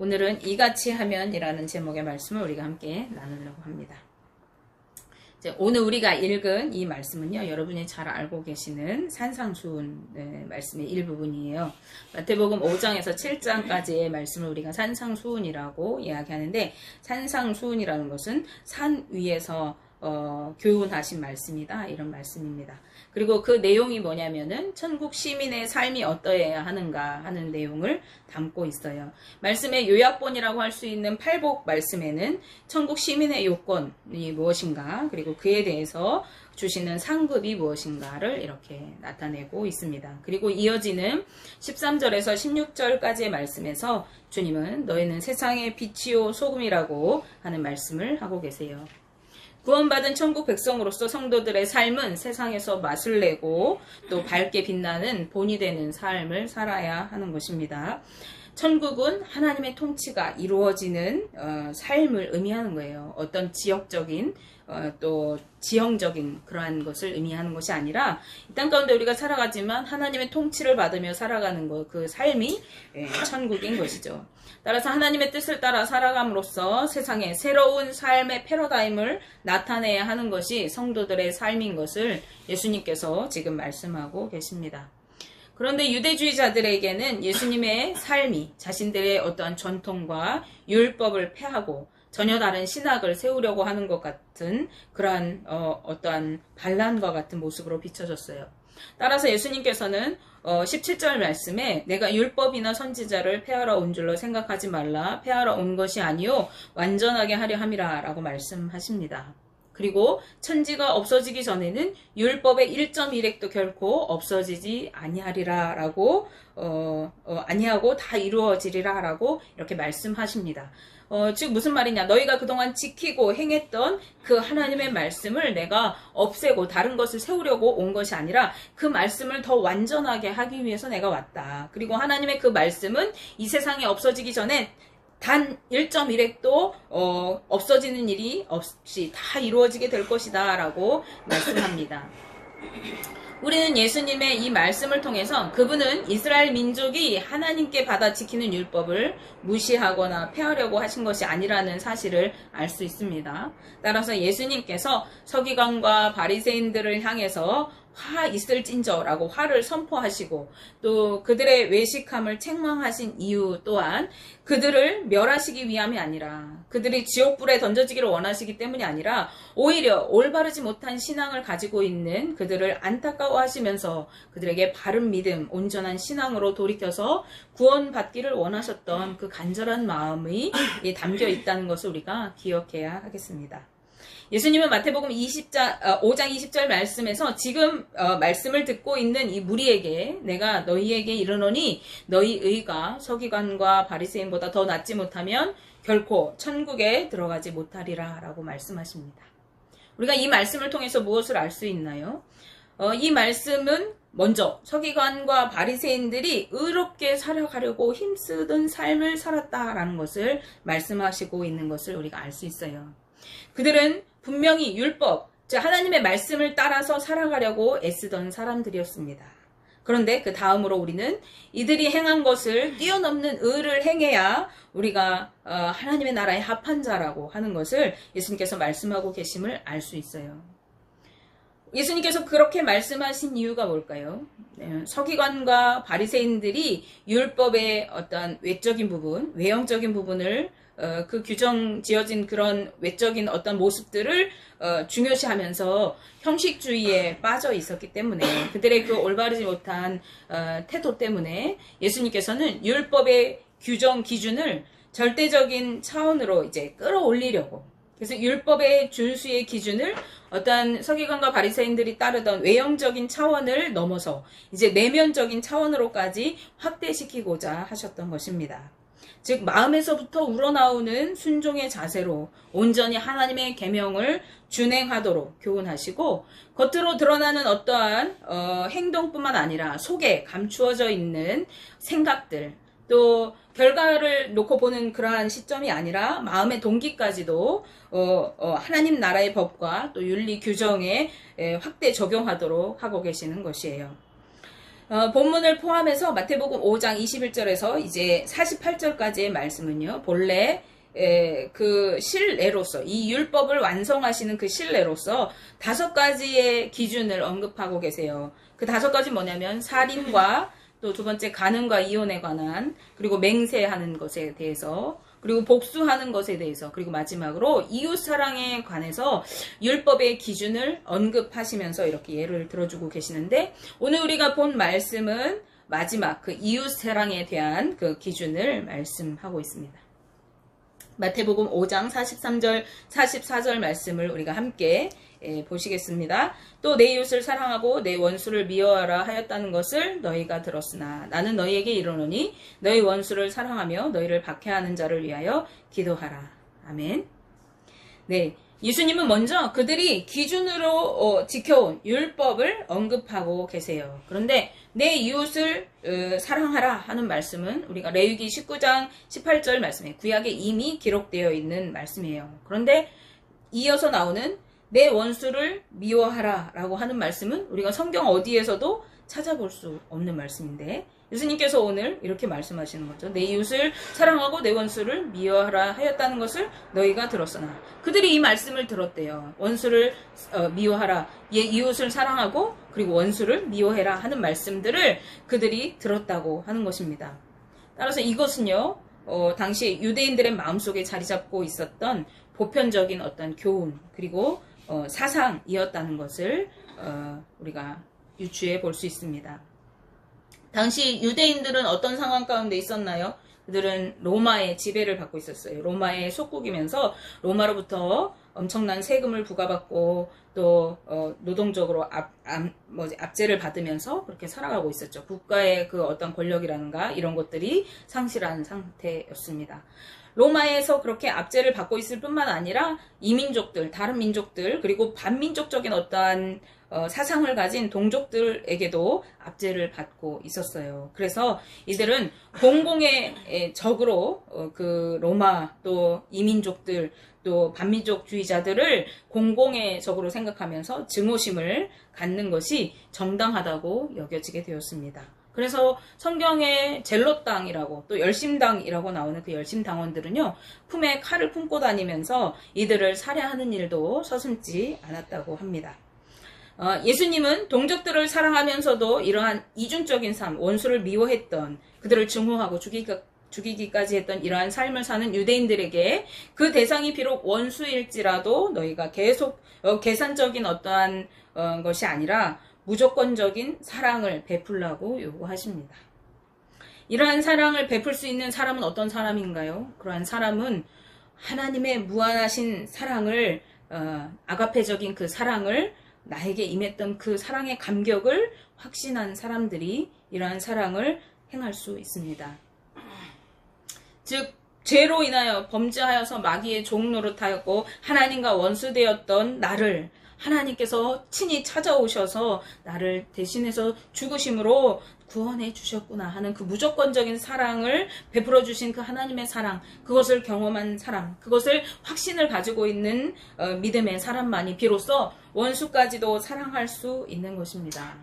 오늘은 이같이 하면이라는 제목의 말씀을 우리가 함께 나누려고 합니다. 오늘 우리가 읽은 이 말씀은요, 여러분이 잘 알고 계시는 산상수훈 말씀의 일부분이에요. 마태복음 5장에서 7장까지의 말씀을 우리가 산상수훈이라고 이야기하는데, 산상수훈이라는 것은 산 위에서 교훈하신 말씀이다, 이런 말씀입니다. 그리고 그 내용이 뭐냐면은 천국 시민의 삶이 어떠해야 하는가 하는 내용을 담고 있어요. 말씀의 요약본이라고 할 수 있는 팔복 말씀에는 천국 시민의 요건이 무엇인가, 그리고 그에 대해서 주시는 상급이 무엇인가를 이렇게 나타내고 있습니다. 그리고 이어지는 13절에서 16절까지의 말씀에서 주님은 너희는 세상의 빛이요 소금이라고 하는 말씀을 하고 계세요. 구원받은 천국 백성으로서 성도들의 삶은 세상에서 맛을 내고 또 밝게 빛나는 본이 되는 삶을 살아야 하는 것입니다. 천국은 하나님의 통치가 이루어지는 삶을 의미하는 거예요. 어떤 지역적인 또 지형적인 그러한 것을 의미하는 것이 아니라 이 땅 가운데 우리가 살아가지만 하나님의 통치를 받으며 살아가는 것, 그 삶이 천국인 것이죠. 따라서 하나님의 뜻을 따라 살아감으로써 세상에 새로운 삶의 패러다임을 나타내야 하는 것이 성도들의 삶인 것을 예수님께서 지금 말씀하고 계십니다. 그런데 유대주의자들에게는 예수님의 삶이 자신들의 어떠한 전통과 율법을 폐하고 전혀 다른 신학을 세우려고 하는 것 같은 그러한 어떠한 반란과 같은 모습으로 비춰졌어요. 따라서 예수님께서는 17절 말씀에 내가 율법이나 선지자를 폐하러 온 줄로 생각하지 말라. 폐하러 온 것이 아니요 완전하게 하려 함이라 라고 말씀하십니다. 그리고 천지가 없어지기 전에는 율법의 1.1획도 결코 없어지지 아니하리라 라고 아니하고 다 이루어지리라 라고 이렇게 말씀하십니다. 즉 무슨 말이냐, 너희가 그동안 지키고 행했던 그 하나님의 말씀을 내가 없애고 다른 것을 세우려고 온 것이 아니라 그 말씀을 더 완전하게 하기 위해서 내가 왔다. 그리고 하나님의 그 말씀은 이 세상에 없어지기 전에 단 1.1획도 없어지는 일이 없이 다 이루어지게 될 것이다 라고 말씀합니다. 우리는 예수님의 이 말씀을 통해서 그분은 이스라엘 민족이 하나님께 받아 지키는 율법을 무시하거나 폐하려고 하신 것이 아니라는 사실을 알 수 있습니다. 따라서 예수님께서 서기관과 바리새인들을 향해서 화 있을진저라고 화를 선포하시고 또 그들의 외식함을 책망하신 이유 또한 그들을 멸하시기 위함이 아니라 그들이 지옥불에 던져지기를 원하시기 때문이 아니라 오히려 올바르지 못한 신앙을 가지고 있는 그들을 안타까워하시면서 그들에게 바른 믿음, 온전한 신앙으로 돌이켜서 구원받기를 원하셨던 그 간절한 마음이 담겨 있다는 것을 우리가 기억해야 하겠습니다. 예수님은 마태복음 5장 20절 말씀에서 지금 말씀을 듣고 있는 이 무리에게 내가 너희에게 이르노니 너희 의가 서기관과 바리새인보다 더 낫지 못하면 결코 천국에 들어가지 못하리라 라고 말씀하십니다. 우리가 이 말씀을 통해서 무엇을 알 수 있나요? 이 말씀은 먼저 서기관과 바리새인들이 의롭게 살아가려고 힘쓰던 삶을 살았다라는 것을 말씀하시고 있는 것을 우리가 알 수 있어요. 그들은 분명히 율법, 즉 하나님의 말씀을 따라서 살아가려고 애쓰던 사람들이었습니다. 그런데 그 다음으로 우리는 이들이 행한 것을 뛰어넘는 의를 행해야 우리가 하나님의 나라에 합한 자라고 하는 것을 예수님께서 말씀하고 계심을 알 수 있어요. 예수님께서 그렇게 말씀하신 이유가 뭘까요? 서기관과 바리새인들이 율법의 어떤 외적인 부분, 외형적인 부분을 그 규정 지어진 그런 외적인 어떤 모습들을 중요시하면서 형식주의에 빠져 있었기 때문에 그들의 그 올바르지 못한 태도 때문에 예수님께서는 율법의 규정 기준을 절대적인 차원으로 이제 끌어올리려고, 그래서 율법의 준수의 기준을 어떤 서기관과 바리새인들이 따르던 외형적인 차원을 넘어서 이제 내면적인 차원으로까지 확대시키고자 하셨던 것입니다. 즉 마음에서부터 우러나오는 순종의 자세로 온전히 하나님의 계명을 준행하도록 교훈하시고 겉으로 드러나는 어떠한 행동뿐만 아니라 속에 감추어져 있는 생각들, 또 결과를 놓고 보는 그러한 시점이 아니라 마음의 동기까지도 하나님 나라의 법과 또 윤리 규정에 확대 적용하도록 하고 계시는 것이에요. 본문을 포함해서 마태복음 5장 21절에서 이제 48절까지의 말씀은요, 본래 그 실내로서, 이 율법을 완성하시는 그 실내로서 5가지의 기준을 언급하고 계세요. 그 5가지 뭐냐면 살인과 또 두 번째 간음과 이혼에 관한, 그리고 맹세하는 것에 대해서, 그리고 복수하는 것에 대해서, 그리고 마지막으로 이웃 사랑에 관해서 율법의 기준을 언급하시면서 이렇게 예를 들어주고 계시는데, 오늘 우리가 본 말씀은 마지막 그 이웃 사랑에 대한 그 기준을 말씀하고 있습니다. 마태복음 5장 43절, 44절 말씀을 우리가 함께 보시겠습니다. 또 내 이웃을 사랑하고 내 원수를 미워하라 하였다는 것을 너희가 들었으나 나는 너희에게 이르노니 너희 원수를 사랑하며 너희를 박해하는 자를 위하여 기도하라. 아멘. 네, 예수님은 먼저 그들이 기준으로 지켜온 율법을 언급하고 계세요. 그런데 내 이웃을 사랑하라 하는 말씀은 우리가 레위기 19장 18절 말씀에 구약에 이미 기록되어 있는 말씀이에요. 그런데 이어서 나오는 내 원수를 미워하라 라고 하는 말씀은 우리가 성경 어디에서도 찾아볼 수 없는 말씀인데, 예수님께서 오늘 이렇게 말씀하시는 거죠. 내 이웃을 사랑하고 내 원수를 미워하라 하였다는 것을 너희가 들었으나, 그들이 이 말씀을 들었대요. 원수를 미워하라, 이웃을 사랑하고 그리고 원수를 미워해라 하는 말씀들을 그들이 들었다고 하는 것입니다. 따라서 이것은요, 당시 유대인들의 마음속에 자리 잡고 있었던 보편적인 어떤 교훈, 그리고 사상이었다는 것을 우리가 유추해 볼 수 있습니다. 당시 유대인들은 어떤 상황 가운데 있었나요? 그들은 로마의 지배를 받고 있었어요. 로마의 속국이면서 로마로부터 엄청난 세금을 부과받고 또 노동적으로 압제를 받으면서 그렇게 살아가고 있었죠. 국가의 그 어떤 권력이라든가 이런 것들이 상실한 상태였습니다. 로마에서 그렇게 압제를 받고 있을 뿐만 아니라 이민족들, 다른 민족들, 그리고 반민족적인 어떠한 사상을 가진 동족들에게도 압제를 받고 있었어요. 그래서 이들은 공공의 적으로 그 로마 또 이민족들 또 반민족주의자들을 공공의 적으로 생각하면서 증오심을 갖는 것이 정당하다고 여겨지게 되었습니다. 그래서 성경에 젤롯당이라고 또 열심당이라고 나오는 그 열심당원들은요, 품에 칼을 품고 다니면서 이들을 살해하는 일도 서슴지 않았다고 합니다. 예수님은 동족들을 사랑하면서도 이러한 이중적인 삶, 원수를 미워했던, 그들을 증오하고 죽이기까지 했던 이러한 삶을 사는 유대인들에게 그 대상이 비록 원수일지라도 너희가 계속 계산적인 어떠한 것이 아니라 무조건적인 사랑을 베풀라고 요구하십니다. 이러한 사랑을 베풀 수 있는 사람은 어떤 사람인가요? 그러한 사람은 하나님의 무한하신 사랑을, 아가페적인 그 사랑을, 나에게 임했던 그 사랑의 감격을 확신한 사람들이 이러한 사랑을 행할 수 있습니다. 즉 죄로 인하여 범죄하여서 마귀의 종 노릇하였고 하나님과 원수되었던 나를 하나님께서 친히 찾아오셔서 나를 대신해서 죽으심으로 구원해 주셨구나 하는 그 무조건적인 사랑을 베풀어 주신 그 하나님의 사랑, 그것을 경험한 사람, 그것을 확신을 가지고 있는 믿음의 사람만이 비로소 원수까지도 사랑할 수 있는 것입니다.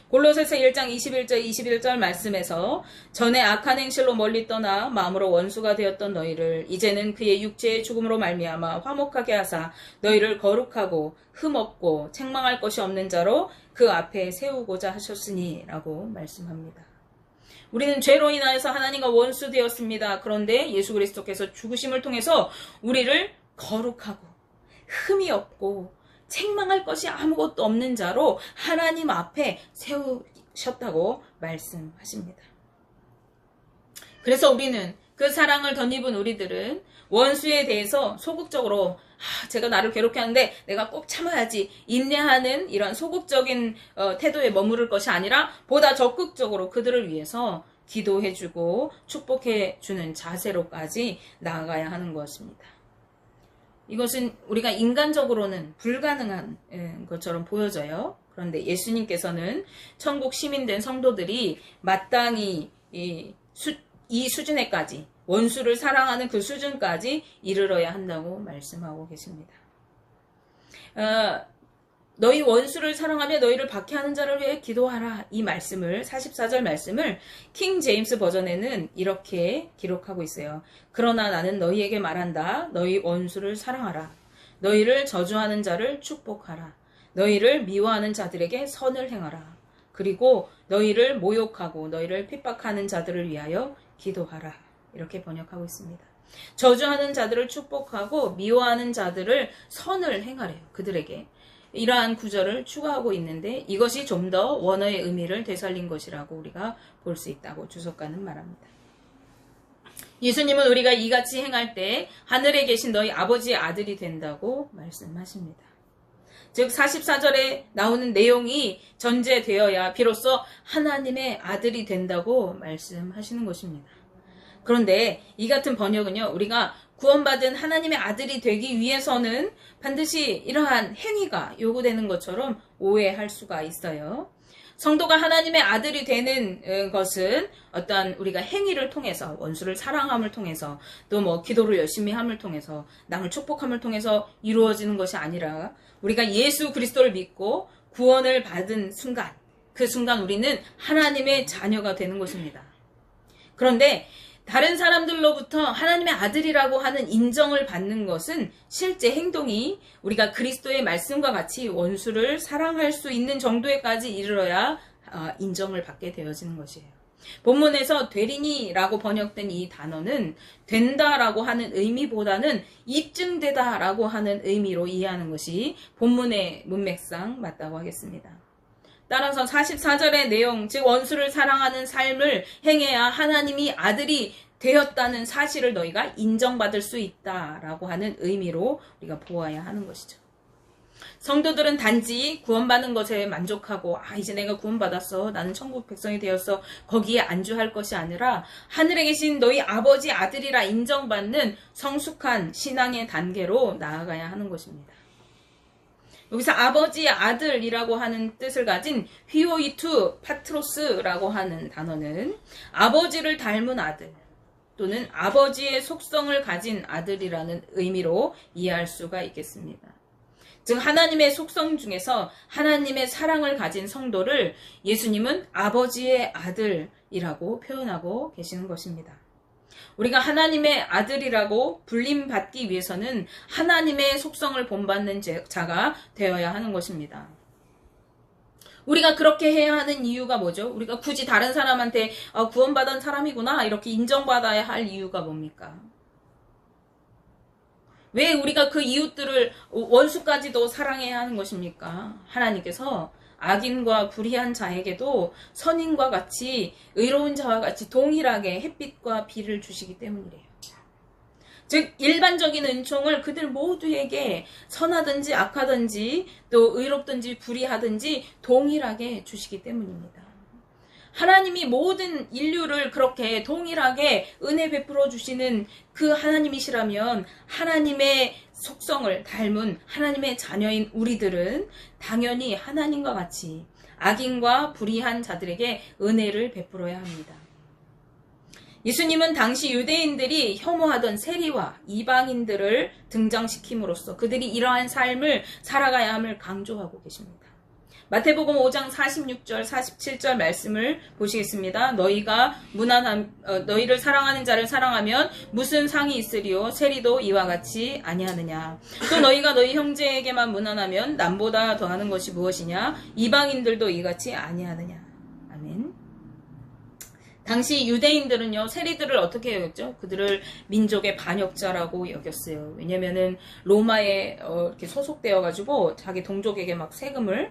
골로새서 1장 21절 말씀에서 전에 악한 행실로 멀리 떠나 마음으로 원수가 되었던 너희를 이제는 그의 육체의 죽음으로 말미암아 화목하게 하사 너희를 거룩하고 흠없고 책망할 것이 없는 자로 그 앞에 세우고자 하셨으니 라고 말씀합니다. 우리는 죄로 인하여서 하나님과 원수 되었습니다. 그런데 예수 그리스도께서 죽으심을 통해서 우리를 거룩하고 흠이 없고 책망할 것이 아무것도 없는 자로 하나님 앞에 세우셨다고 말씀하십니다. 그래서 우리는 그 사랑을 덧입은 우리들은 원수에 대해서 소극적으로 제가 나를 괴롭게 하는데 내가 꼭 참아야지 인내하는 이런 소극적인 태도에 머무를 것이 아니라 보다 적극적으로 그들을 위해서 기도해주고 축복해주는 자세로까지 나아가야 하는 것입니다. 이것은 우리가 인간적으로는 불가능한 것처럼 보여져요. 그런데 예수님께서는 천국 시민된 성도들이 마땅히 이 수준에까지, 원수를 사랑하는 그 수준까지 이르러야 한다고 말씀하고 계십니다. 너희 원수를 사랑하며 너희를 박해하는 자를 위해 기도하라. 이 말씀을 44절 말씀을 킹 제임스 버전에는 이렇게 기록하고 있어요. 그러나 나는 너희에게 말한다. 너희 원수를 사랑하라. 너희를 저주하는 자를 축복하라. 너희를 미워하는 자들에게 선을 행하라. 그리고 너희를 모욕하고 너희를 핍박하는 자들을 위하여 기도하라. 이렇게 번역하고 있습니다. 저주하는 자들을 축복하고 미워하는 자들을 선을 행하래요. 그들에게. 이러한 구절을 추가하고 있는데 이것이 좀 더 원어의 의미를 되살린 것이라고 우리가 볼 수 있다고 주석가는 말합니다. 예수님은 우리가 이같이 행할 때 하늘에 계신 너희 아버지의 아들이 된다고 말씀하십니다. 즉 44절에 나오는 내용이 전제되어야 비로소 하나님의 아들이 된다고 말씀하시는 것입니다. 그런데 이 같은 번역은요, 우리가 구원받은 하나님의 아들이 되기 위해서는 반드시 이러한 행위가 요구되는 것처럼 오해할 수가 있어요. 성도가 하나님의 아들이 되는 것은 어떠한 우리가 행위를 통해서, 원수를 사랑함을 통해서, 또 뭐 기도를 열심히 함을 통해서, 남을 축복함을 통해서 이루어지는 것이 아니라 우리가 예수 그리스도를 믿고 구원을 받은 순간, 그 순간 우리는 하나님의 자녀가 되는 것입니다. 그런데 다른 사람들로부터 하나님의 아들이라고 하는 인정을 받는 것은 실제 행동이 우리가 그리스도의 말씀과 같이 원수를 사랑할 수 있는 정도에까지 이르러야 인정을 받게 되어지는 것이에요. 본문에서 되리니라고 번역된 이 단어는 된다라고 하는 의미보다는 입증되다라고 하는 의미로 이해하는 것이 본문의 문맥상 맞다고 하겠습니다. 따라서 44절의 내용, 즉 원수를 사랑하는 삶을 행해야 하나님이 아들이 되었다는 사실을 너희가 인정받을 수 있다라고 하는 의미로 우리가 보아야 하는 것이죠. 성도들은 단지 구원받는 것에 만족하고 이제 내가 구원받았어, 나는 천국 백성이 되었어, 거기에 안주할 것이 아니라 하늘에 계신 너희 아버지 아들이라 인정받는 성숙한 신앙의 단계로 나아가야 하는 것입니다. 여기서 아버지의 아들이라고 하는 뜻을 가진 휘오이투 파트로스라고 하는 단어는 아버지를 닮은 아들 또는 아버지의 속성을 가진 아들이라는 의미로 이해할 수가 있겠습니다. 즉 하나님의 속성 중에서 하나님의 사랑을 가진 성도를 예수님은 아버지의 아들이라고 표현하고 계시는 것입니다. 우리가 하나님의 아들이라고 불림받기 위해서는 하나님의 속성을 본받는 자가 되어야 하는 것입니다. 우리가 그렇게 해야 하는 이유가 뭐죠? 우리가 굳이 다른 사람한테 구원받은 사람이구나 이렇게 인정받아야 할 이유가 뭡니까? 왜 우리가 그 이웃들을 원수까지도 사랑해야 하는 것입니까? 하나님께서 악인과 불의한 자에게도 선인과 같이 의로운 자와 같이 동일하게 햇빛과 비를 주시기 때문이래요. 즉 일반적인 은총을 그들 모두에게 선하든지 악하든지 또 의롭든지 불의하든지 동일하게 주시기 때문입니다. 하나님이 모든 인류를 그렇게 동일하게 은혜 베풀어 주시는 그 하나님이시라면 하나님의 속성을 닮은 하나님의 자녀인 우리들은 당연히 하나님과 같이 악인과 불의한 자들에게 은혜를 베풀어야 합니다. 예수님은 당시 유대인들이 혐오하던 세리와 이방인들을 등장시킴으로써 그들이 이러한 삶을 살아가야 함을 강조하고 계십니다. 마태복음 5장 46절 47절 말씀을 보시겠습니다. 너희를 사랑하는 자를 사랑하면 무슨 상이 있으리요? 세리도 이와 같이 아니하느냐. 또 너희가 너희 형제에게만 무난하면 남보다 더하는 것이 무엇이냐? 이방인들도 이같이 아니하느냐. 아멘. 당시 유대인들은요, 세리들을 어떻게 여겼죠? 그들을 민족의 반역자라고 여겼어요. 왜냐면은 로마에 이렇게 소속되어가지고 자기 동족에게 막 세금을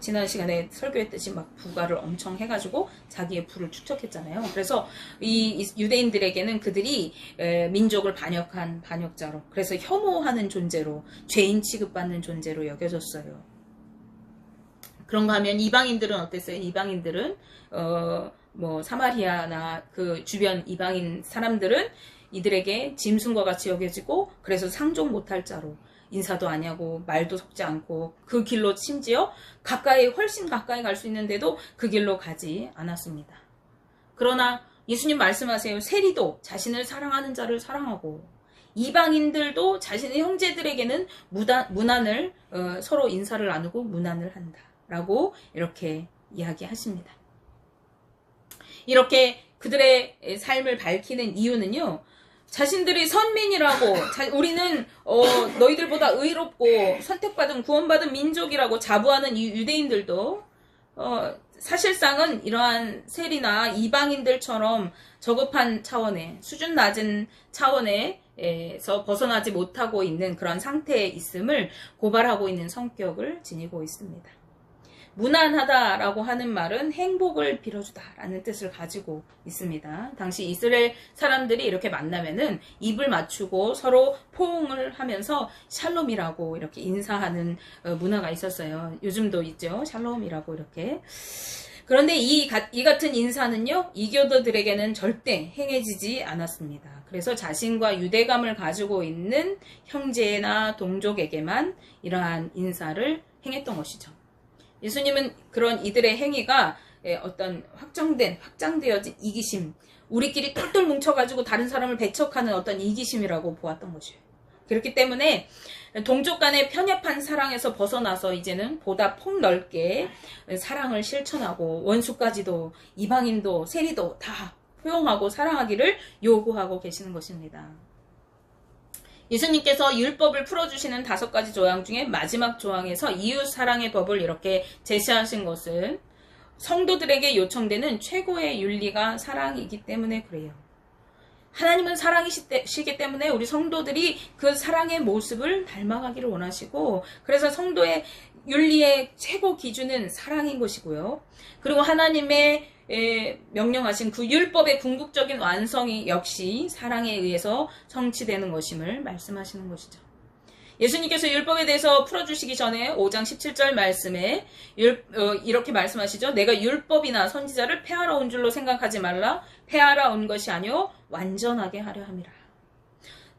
지난 시간에 설교했듯이 막 부과를 엄청 해가지고 자기의 부를 축적했잖아요. 그래서 이 유대인들에게는 그들이 민족을 반역한 반역자로, 그래서 혐오하는 존재로, 죄인 취급받는 존재로 여겨졌어요. 그런가 하면 이방인들은 어땠어요? 이방인들은 사마리아나 그 주변 이방인 사람들은 이들에게 짐승과 같이 여겨지고, 그래서 상종 못할 자로, 인사도 안 하고 말도 섞지 않고 그 길로 심지어 훨씬 가까이 갈 수 있는데도 그 길로 가지 않았습니다. 그러나 예수님 말씀하세요. 세리도 자신을 사랑하는 자를 사랑하고 이방인들도 자신의 형제들에게는 문안을 서로 인사를 나누고 문안을 한다라고 이렇게 이야기하십니다. 이렇게 그들의 삶을 밝히는 이유는요, 자신들이 선민이라고, 우리는 너희들보다 의롭고 선택받은 구원받은 민족이라고 자부하는 이 유대인들도 사실상은 이러한 세리나 이방인들처럼 저급한 차원의, 수준 낮은 차원에서 벗어나지 못하고 있는 그런 상태에 있음을 고발하고 있는 성격을 지니고 있습니다. 무난하다라고 하는 말은 행복을 빌어주다라는 뜻을 가지고 있습니다. 당시 이스라엘 사람들이 이렇게 만나면은 입을 맞추고 서로 포옹을 하면서 샬롬이라고 이렇게 인사하는 문화가 있었어요. 요즘도 있죠. 샬롬이라고 이렇게. 그런데 이 같은 인사는요, 이교도들에게는 절대 행해지지 않았습니다. 그래서 자신과 유대감을 가지고 있는 형제나 동족에게만 이러한 인사를 행했던 것이죠. 예수님은 그런 이들의 행위가 어떤 확장되어진 이기심, 우리끼리 똘똘 뭉쳐가지고 다른 사람을 배척하는 어떤 이기심이라고 보았던 것이에요. 그렇기 때문에 동족 간의 편협한 사랑에서 벗어나서 이제는 보다 폭넓게 사랑을 실천하고 원수까지도 이방인도 세리도 다 포용하고 사랑하기를 요구하고 계시는 것입니다. 예수님께서 율법을 풀어주시는 5가지 조항 중에 마지막 조항에서 이웃 사랑의 법을 이렇게 제시하신 것은 성도들에게 요청되는 최고의 윤리가 사랑이기 때문에 그래요. 하나님은 사랑이시기 때문에 우리 성도들이 그 사랑의 모습을 닮아가기를 원하시고, 그래서 성도의 윤리의 최고 기준은 사랑인 것이고요. 그리고 하나님의 명령하신 그 율법의 궁극적인 완성이 역시 사랑에 의해서 성취되는 것임을 말씀하시는 것이죠. 예수님께서 율법에 대해서 풀어주시기 전에 5장 17절 말씀에 이렇게 말씀하시죠. 내가 율법이나 선지자를 폐하러 온 줄로 생각하지 말라. 폐하러 온 것이 아니요 완전하게 하려 함이라.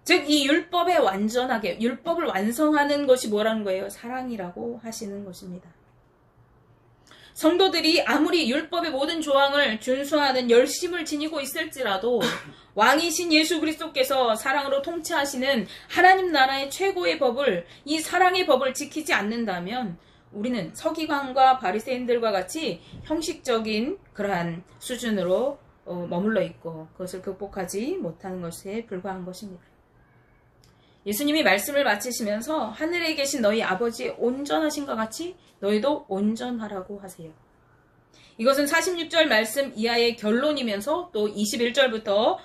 즉 이 율법에 완전하게, 율법을 완성하는 것이 뭐라는 거예요? 사랑이라고 하시는 것입니다. 성도들이 아무리 율법의 모든 조항을 준수하는 열심을 지니고 있을지라도 왕이신 예수 그리스도께서 사랑으로 통치하시는 하나님 나라의 최고의 법을, 이 사랑의 법을 지키지 않는다면 우리는 서기관과 바리새인들과 같이 형식적인 그러한 수준으로 머물러 있고 그것을 극복하지 못하는 것에 불과한 것입니다. 예수님이 말씀을 마치시면서 하늘에 계신 너희 아버지 온전하신 것 같이 너희도 온전하라고 하세요. 이것은 46절 말씀 이하의 결론이면서 또 21절부터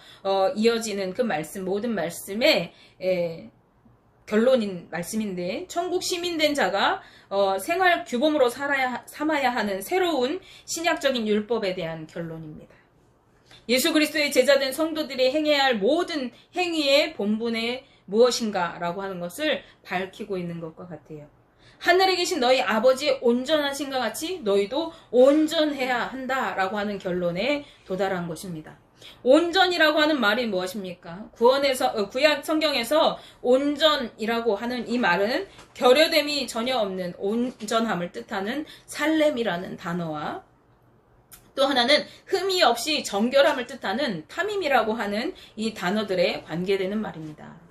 이어지는 그 말씀, 모든 말씀의 결론인 말씀인데, 천국 시민된 자가 생활 규범으로 삼아야 하는 새로운 신약적인 율법에 대한 결론입니다. 예수 그리스도의 제자된 성도들이 행해야 할 모든 행위의 본분에 무엇인가 라고 하는 것을 밝히고 있는 것과 같아요. 하늘에 계신 너희 아버지 온전하신 것 같이 너희도 온전해야 한다 라고 하는 결론에 도달한 것입니다. 온전이라고 하는 말이 무엇입니까? 구약 성경에서 온전이라고 하는 이 말은 결여됨이 전혀 없는 온전함을 뜻하는 살렘이라는 단어와, 또 하나는 흠이 없이 정결함을 뜻하는 타밈이라고 하는 이 단어들에 관계되는 말입니다.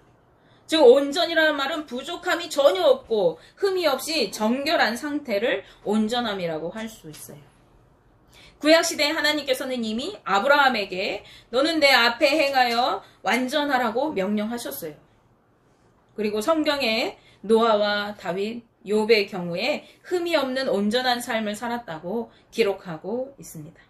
즉 온전이라는 말은 부족함이 전혀 없고 흠이 없이 정결한 상태를 온전함이라고 할 수 있어요. 구약시대에 하나님께서는 이미 아브라함에게 너는 내 앞에 행하여 완전하라고 명령하셨어요. 그리고 성경에 노아와 다윗, 욥의 경우에 흠이 없는 온전한 삶을 살았다고 기록하고 있습니다.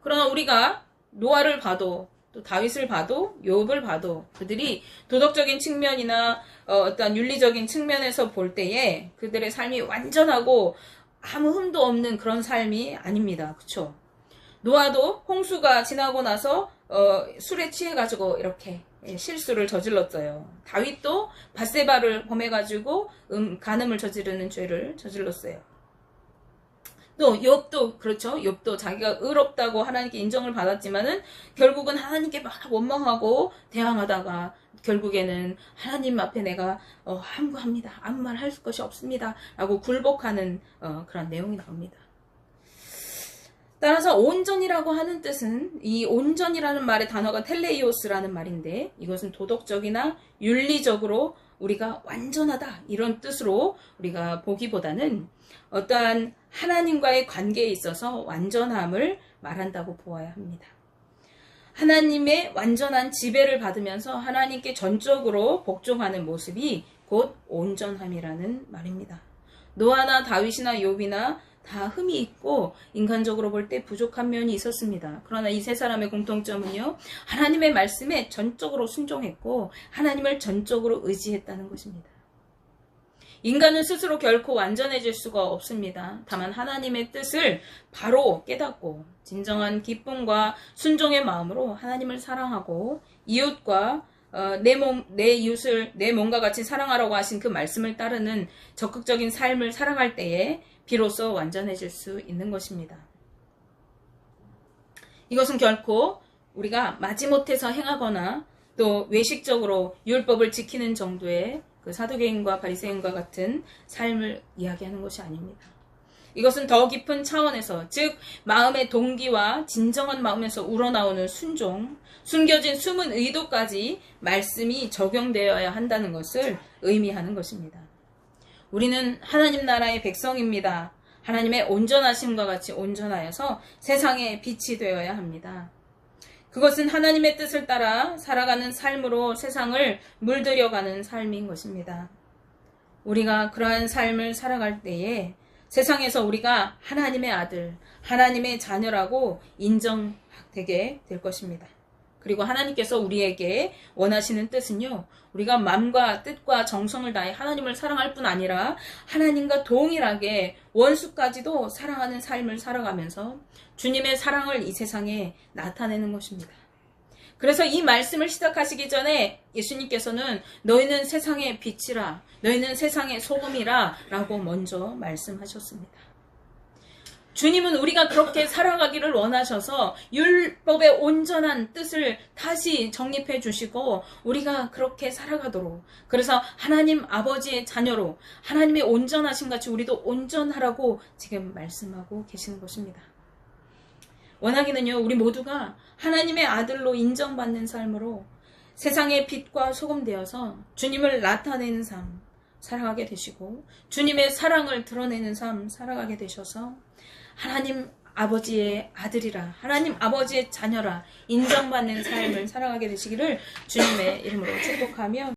그러나 우리가 노아를 봐도 또 다윗을 봐도 욥을 봐도 그들이 도덕적인 측면이나 어떤 윤리적인 측면에서 볼 때에 그들의 삶이 완전하고 아무 흠도 없는 그런 삶이 아닙니다. 그렇죠? 노아도 홍수가 지나고 나서 술에 취해가지고 이렇게 실수를 저질렀어요. 다윗도 밧세바를 범해가지고 간음을 저지르는 죄를 저질렀어요. 또 욥도 그렇죠. 욥도 자기가 의롭다고 하나님께 인정을 받았지만은 결국은 하나님께 막 원망하고 대항하다가 결국에는 하나님 앞에 내가 함구합니다. 아무 말 할 것이 없습니다. 라고 굴복하는 그런 내용이 나옵니다. 따라서 온전이라고 하는 뜻은 이 온전이라는 말의 단어가 텔레이오스라는 말인데 이것은 도덕적이나 윤리적으로 우리가 완전하다 이런 뜻으로 우리가 보기보다는 어떠한 하나님과의 관계에 있어서 완전함을 말한다고 보아야 합니다. 하나님의 완전한 지배를 받으면서 하나님께 전적으로 복종하는 모습이 곧 온전함이라는 말입니다. 노아나 다윗이나 욥이나 다 흠이 있고 인간적으로 볼 때 부족한 면이 있었습니다. 그러나 이 세 사람의 공통점은요, 하나님의 말씀에 전적으로 순종했고 하나님을 전적으로 의지했다는 것입니다. 인간은 스스로 결코 완전해질 수가 없습니다. 다만 하나님의 뜻을 바로 깨닫고 진정한 기쁨과 순종의 마음으로 하나님을 사랑하고 이웃과 내 이웃을 내 몸과 같이 사랑하라고 하신 그 말씀을 따르는 적극적인 삶을 살아갈 때에 비로소 완전해질 수 있는 것입니다. 이것은 결코 우리가 마지못해서 행하거나 또 외식적으로 율법을 지키는 정도의 그 사두개인과 바리새인과 같은 삶을 이야기하는 것이 아닙니다. 이것은 더 깊은 차원에서, 즉 마음의 동기와 진정한 마음에서 우러나오는 순종, 숨겨진 숨은 의도까지 말씀이 적용되어야 한다는 것을 의미하는 것입니다. 우리는 하나님 나라의 백성입니다. 하나님의 온전하심과 같이 온전하여서 세상의 빛이 되어야 합니다. 그것은 하나님의 뜻을 따라 살아가는 삶으로 세상을 물들여가는 삶인 것입니다. 우리가 그러한 삶을 살아갈 때에 세상에서 우리가 하나님의 아들, 하나님의 자녀라고 인정되게 될 것입니다. 그리고 하나님께서 우리에게 원하시는 뜻은요, 우리가 마음과 뜻과 정성을 다해 하나님을 사랑할 뿐 아니라 하나님과 동일하게 원수까지도 사랑하는 삶을 살아가면서 주님의 사랑을 이 세상에 나타내는 것입니다. 그래서 이 말씀을 시작하시기 전에 예수님께서는 너희는 세상의 빛이라, 너희는 세상의 소금이라 라고 먼저 말씀하셨습니다. 주님은 우리가 그렇게 살아가기를 원하셔서 율법의 온전한 뜻을 다시 정립해 주시고 우리가 그렇게 살아가도록, 그래서 하나님 아버지의 자녀로 하나님의 온전하신 같이 우리도 온전하라고 지금 말씀하고 계시는 것입니다. 원하기는요, 우리 모두가 하나님의 아들로 인정받는 삶으로 세상의 빛과 소금 되어서 주님을 나타내는 삶 살아가게 되시고 주님의 사랑을 드러내는 삶 살아가게 되셔서 하나님 아버지의 아들이라, 하나님 아버지의 자녀라 인정받는 삶을 살아가게 되시기를 주님의 이름으로 축복하며